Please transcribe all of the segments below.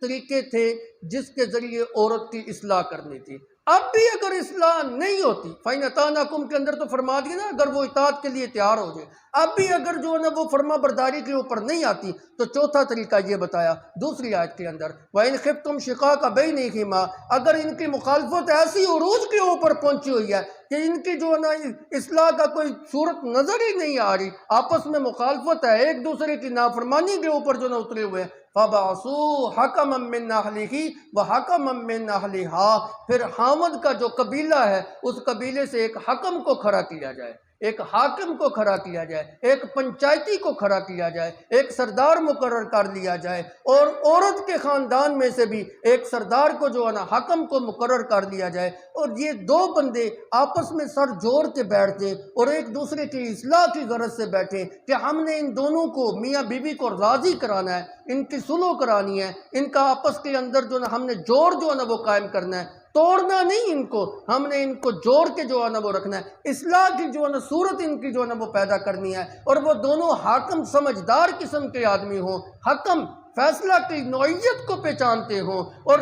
طریقے تھے جس کے ذریعے عورت کی اصلاح کرنی تھی۔ اب بھی اگر اصلاح نہیں ہوتی، فَإِنْ أَطَعْنَكُمْ کے اندر تو فرما دیا نا، اگر وہ اطاعت کے لیے تیار ہو جائے، اب بھی اگر جو ہے نا وہ فرما برداری کے اوپر نہیں آتی، تو چوتھا طریقہ یہ بتایا دوسری آیت کے اندر، وَإِنْ خِفْتُمْ شِقَاقَ بَيْنِهِمَا، اگر ان کی مخالفت ایسی عروج کے اوپر پہنچی ہوئی ہے کہ ان کی جو ہے نا اصلاح کا کوئی صورت نظر ہی نہیں آ رہی، آپس میں مخالفت ہے، ایک دوسرے کی نافرمانی کے اوپر جو ہے نا اترے ہوئے ہیں، فَبَعْثُوا حَكَمًا مِّنْ أَهْلِهِ وَحَكَمًا مِّنْ أَهْلِهَا، پھر حامد کا جو قبیلہ ہے اس قبیلے سے ایک حکم کو کھڑا کیا جائے، ایک حاکم کو کھڑا کیا جائے، ایک پنچایتی کو کھڑا کیا جائے، ایک سردار مقرر کر لیا جائے، اور عورت کے خاندان میں سے بھی ایک سردار کو جو ہے نا حکم کو مقرر کر لیا جائے، اور یہ دو بندے آپس میں سر جوڑ کے بیٹھ جائیں اور ایک دوسرے کی اصلاح کی غرض سے بیٹھیں کہ ہم نے ان دونوں کو، میاں بیوی کو راضی کرانا ہے، ان کی صلح کرانی ہے، ان کا آپس کے اندر جو ہے نا ہم نے جوڑ جو ہے نا وہ قائم کرنا ہے، توڑنا نہیں ان کو، ہم نے ان کو جوڑ کے جو ہے نا وہ رکھنا ہے، اصلاح کی جو ہے نا صورت ان کی جو ہے نا وہ پیدا کرنی ہے، اور وہ دونوں حاکم سمجھدار قسم کے آدمی ہوں، حکم فیصلہ کی نوعیت کو پہچانتے ہوں، اور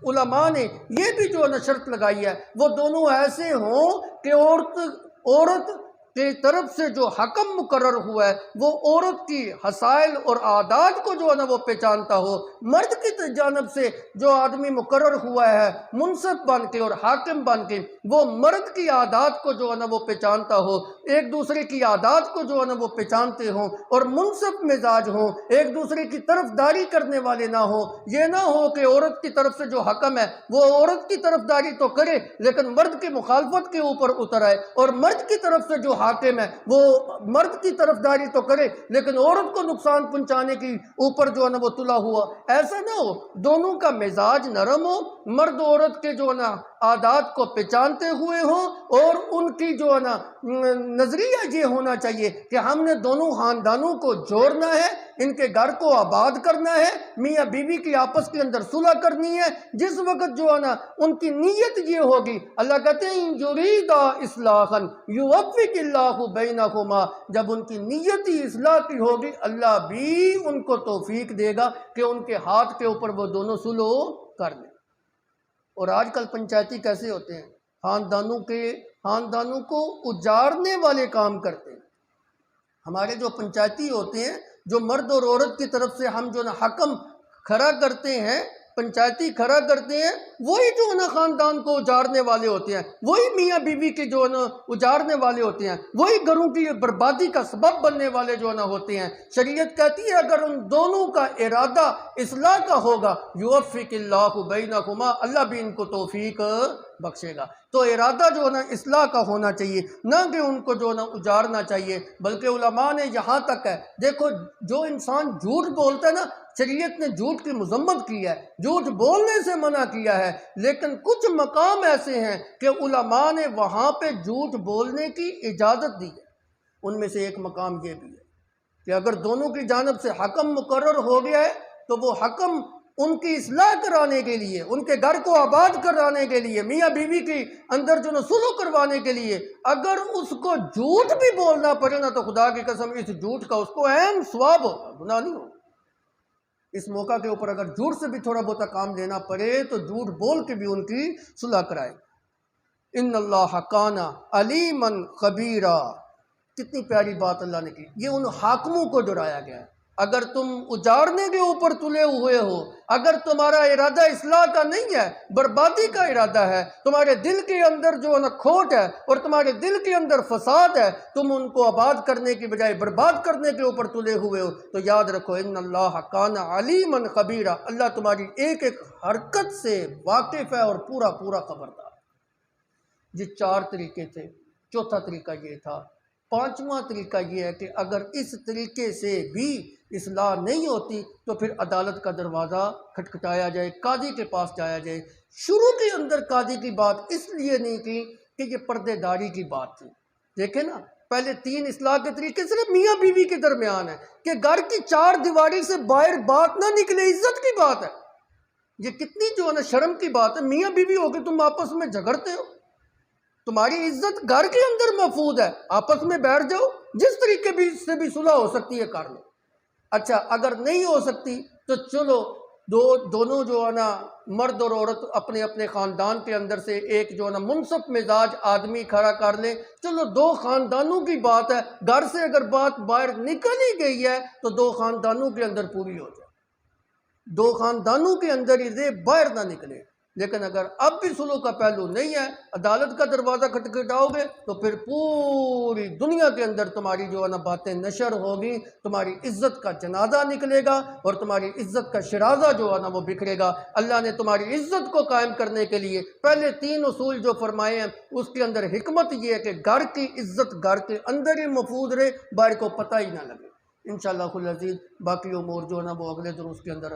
علماء نے یہ بھی جو ہے نا شرط لگائی ہے وہ دونوں ایسے ہوں کہ عورت کی طرف سے جو حکم مقرر ہوا ہے وہ عورت کی حسائل اور عادات کو جو ہے نا وہ پہچانتا ہو، مرد کی جانب سے جو آدمی مقرر ہوا ہے منصف بن کے اور حاکم بن کے وہ مرد کی عادات کو جو ہے نا وہ پہچانتا ہو، ایک دوسرے کی عادات کو جو ہے نا وہ پہچانتے ہوں اور منصف مزاج ہوں، ایک دوسرے کی طرف داری کرنے والے نہ ہوں۔ یہ نہ ہو کہ عورت کی طرف سے جو حکم ہے وہ عورت کی طرف داری تو کرے لیکن مرد کی مخالفت کے اوپر اتر آئے، اور مرد کی طرف سے جو حاکم ہے وہ مرد کی طرف داری تو کرے لیکن عورت کو نقصان پہنچانے کی اوپر جو ہے نا وہ تلا ہوا۔ ایسا نہ ہو، دونوں کا مزاج نرم ہو، مرد عورت کے جو ہے نا عادات کو پہچانتے ہوئے ہوں، اور ان کی جو ہے نا نظریہ یہ ہونا چاہیے کہ ہم نے دونوں خاندانوں کو جوڑنا ہے، ان کے گھر کو آباد کرنا ہے، میاں بیوی کی آپس کے اندر صلح کرنی ہے۔ جس وقت جو ہے نا ان کی نیت یہ ہوگی، اللہ کہتے ہیں یریدا اصلاحا یوفق اللہ بینہما، جب ان کی نیت ہی اصلاح کی ہوگی اللہ بھی ان کو توفیق دے گا کہ ان کے ہاتھ کے اوپر وہ دونوں صلح کر لیں۔ اور آج کل پنچایتی کیسے ہوتے ہیں، خاندانوں کو اجارنے والے کام کرتے ہیں۔ ہمارے جو پنچایتی ہوتے ہیں، جو مرد اور عورت کی طرف سے ہم جو نا حکم کھڑا کرتے ہیں، پنچایتی کھڑا کرتے ہیں، وہی جو ہے نا خاندان کو اجارنے والے ہوتے ہیں، وہی میاں بیوی کے جو ہے نا اجارنے والے ہوتے ہیں، وہی گھروں کی بربادی کا سبب بننے والے جو ہے نا ہوتے ہیں۔ شریعت کہتی ہے اگر ان دونوں کا ارادہ اصلاح کا ہوگا یوفق اللہ بینہما، اللہ بھی ان کو توفیق بخشے گا۔ تو ارادہ جو ہے نا اصلاح کا ہونا چاہیے، نہ کہ ان کو جو ہے نا اجارنا چاہیے۔ بلکہ علماء نے یہاں تک ہے، دیکھو جو انسان جھوٹ بولتا ہے نا، شریعت نے جھوٹ کی مذمت کی ہے، جھوٹ بولنے سے منع کیا ہے، لیکن کچھ مقام ایسے ہیں کہ علماء نے وہاں پہ جھوٹ بولنے کی اجازت دی ہے۔ ان میں سے ایک مقام یہ بھی ہے کہ اگر دونوں کی جانب سے حکم مقرر ہو گیا ہے تو وہ حکم ان کی اصلاح کرانے کے لیے، ان کے گھر کو آباد کرانے کے لیے، میاں بیوی کی اندر جو نا صلح کروانے کے لیے اگر اس کو جھوٹ بھی بولنا پڑے نا تو خدا کی قسم اس جھوٹ کا اس کو عین ثواب ہوگا، گناہ نہیں ہوگا۔ اس موقع کے اوپر اگر جھوٹ سے بھی تھوڑا بہت کام لینا پڑے تو جھوٹ بول کے بھی ان کی صلح کرائے۔ ان اللہ کان علیما خبیرا، کتنی پیاری بات اللہ نے کی، یہ ان حاکموں کو ڈرایا گیا ہے۔ اگر تم اجارنے کے اوپر تلے ہوئے ہو، اگر تمہارا ارادہ اصلاح کا نہیں ہے، بربادی کا ارادہ ہے، تمہارے دل کے اندر جو ہے نا کھوٹ ہے اور تمہارے دل کے اندر فساد ہے، تم ان کو آباد کرنے کی بجائے برباد کرنے کے اوپر تلے ہوئے ہو، تو یاد رکھو ان اللہ کان علیما خبیرا، اللہ تمہاری ایک ایک حرکت سے واقف ہے اور پورا پورا خبردار۔ یہ 4 طریقے تھے، چوتھا طریقہ یہ تھا۔ 5واں طریقہ یہ ہے کہ اگر اس طریقے سے بھی اصلاح نہیں ہوتی تو پھر عدالت کا دروازہ کھٹکھٹایا جائے، قاضی کے پاس جایا جائے۔ شروع کے اندر قاضی کی بات اس لیے نہیں کی کہ یہ پردے داری کی بات تھی۔ دیکھیں نا، پہلے 3 اصلاح کے طریقے صرف میاں بیوی کے درمیان ہے کہ گھر کی 4 دیواری سے باہر بات نہ نکلے، عزت کی بات ہے۔ یہ کتنی جو ہے نا شرم کی بات ہے، میاں بیوی ہو کے تم آپس میں جھگڑتے ہو، تمہاری عزت گھر کے اندر محفوظ ہے، آپس میں بیٹھ جاؤ، جس طریقے سے بھی صلح ہو سکتی ہے کر لو۔ اچھا اگر نہیں ہو سکتی تو چلو دونوں جو ہے نا مرد اور عورت اپنے اپنے خاندان کے اندر سے ایک جو ہے نا منصف مزاج آدمی کھڑا کر لیں. چلو دو خاندانوں کی بات ہے، گھر سے اگر بات باہر نکل ہی گئی ہے تو دو خاندانوں کے اندر پوری ہو جائے، دو خاندانوں کے اندر ہی باہر نہ نکلے. لیکن اگر اب بھی سلو کا پہلو نہیں ہے، عدالت کا دروازہ کھٹکھٹاؤ گے تو پھر پوری دنیا کے اندر تمہاری جو ہے نا باتیں نشر ہوگی، تمہاری عزت کا جنازہ نکلے گا اور تمہاری عزت کا شرازہ جو ہے نا وہ بکھرے گا. اللہ نے تمہاری عزت کو قائم کرنے کے لیے پہلے 3 اصول جو فرمائے ہیں، اس کے اندر حکمت یہ ہے کہ گھر کی عزت گھر کے اندر ہی محفوظ رہے، باہر کو پتہ ہی نہ لگے. انشاءاللہ العزیز باقی امور جو ہے نا وہ اگلے دروس کے اندر